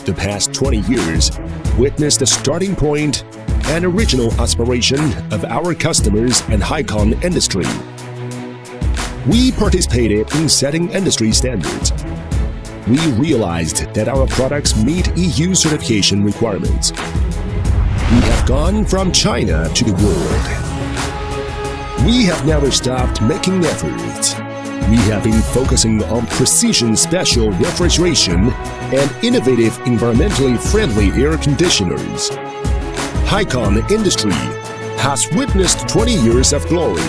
the past 20 years witnessed the starting point and original aspiration of our customers and Hicon industry. We participated in setting industry standards. We realized that our products meet EU certification requirements. We have gone from China to the world. We have never stopped making efforts. We have been focusing on precision special refrigeration and innovative environmentally friendly air conditioners. Hicon industry has witnessed 20 years of glory,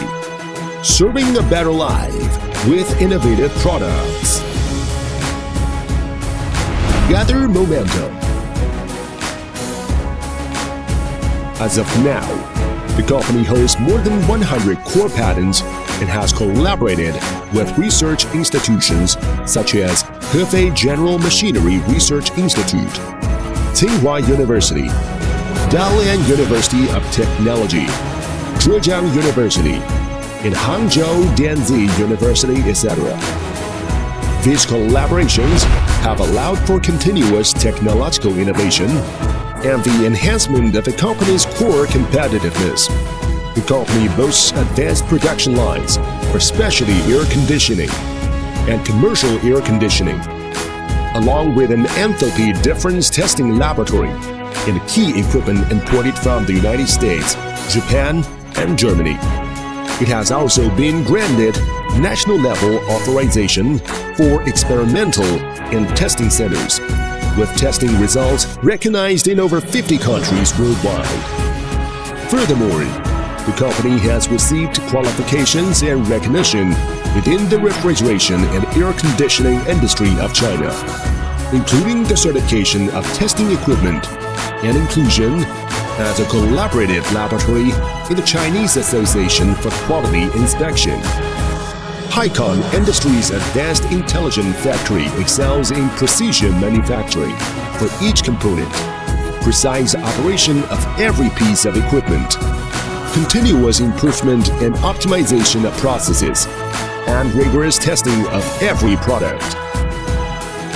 serving a better life with innovative products. Gather momentum. As of now, the company holds more than 100 core patents and has collaborated with research institutions such as Hefei General Machinery Research Institute, Tsinghua University, Dalian University of Technology, Zhejiang University, and Hangzhou Dianzi University, etc. These collaborations have allowed for continuous technological innovation and the enhancement of the company's core competitiveness. The company boasts advanced production lines for specialty air conditioning and commercial air conditioning, along with an enthalpy difference testing laboratory and key equipment imported from the United States, Japan, and Germany. It has also been granted national-level authorization for experimental and testing centers, with testing results recognized in over 50 countries worldwide. Furthermore, the company has received qualifications and recognition within the refrigeration and air conditioning industry of China, including the certification of testing equipment and inclusion as a collaborative laboratory in the Chinese Association for Quality Inspection. Hicon Industries' advanced intelligent factory excels in precision manufacturing for each component, precise operation of every piece of equipment, continuous improvement and optimization of processes, and rigorous testing of every product.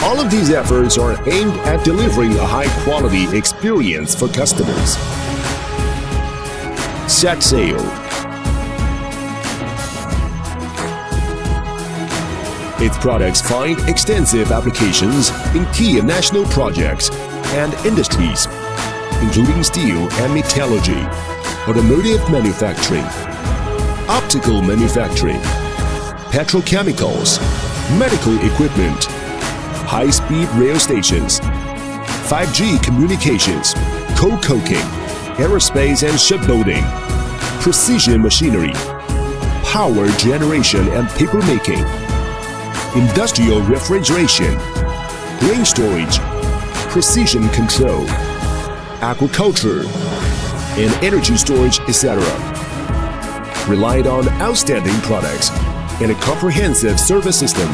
All of these efforts are aimed at delivering a high-quality experience for customers. Set sail. Its products find extensive applications in key national projects and industries, including steel and metallurgy, automotive manufacturing, optical manufacturing, petrochemicals, medical equipment, high-speed rail stations, 5G communications, coal coking, aerospace and shipbuilding, precision machinery, power generation and paper making, industrial refrigeration, grain storage, precision control, agriculture, and energy storage, etc. Relied on outstanding products and a comprehensive service system,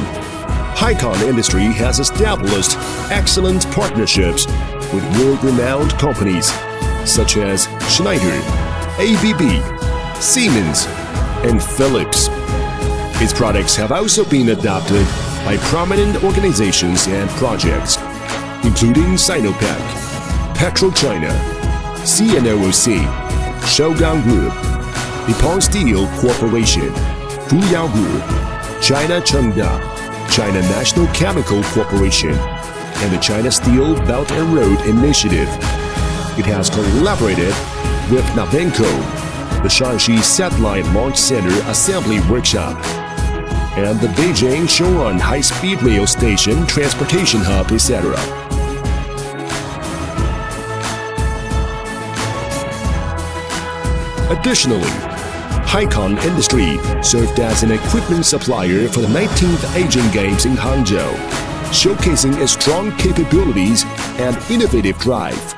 Hicon Industry has established excellent partnerships with world-renowned companies such as Schneider, ABB, Siemens, and Philips. Its products have also been adopted by prominent organizations and projects, including Sinopec, PetroChina, CNOOC, Shogun Group, Nippon Steel Corporation, Fuyao Group, China Chengda, China National Chemical Corporation, and the China Steel Belt and Road Initiative. It has collaborated with Navenco, the Shanxi Satellite Launch Center Assembly Workshop, and the Beijing Shouan High-Speed Rail Station Transportation Hub, etc. Additionally, Hicon Industry served as an equipment supplier for the 19th Asian Games in Hangzhou, showcasing its strong capabilities and innovative drive.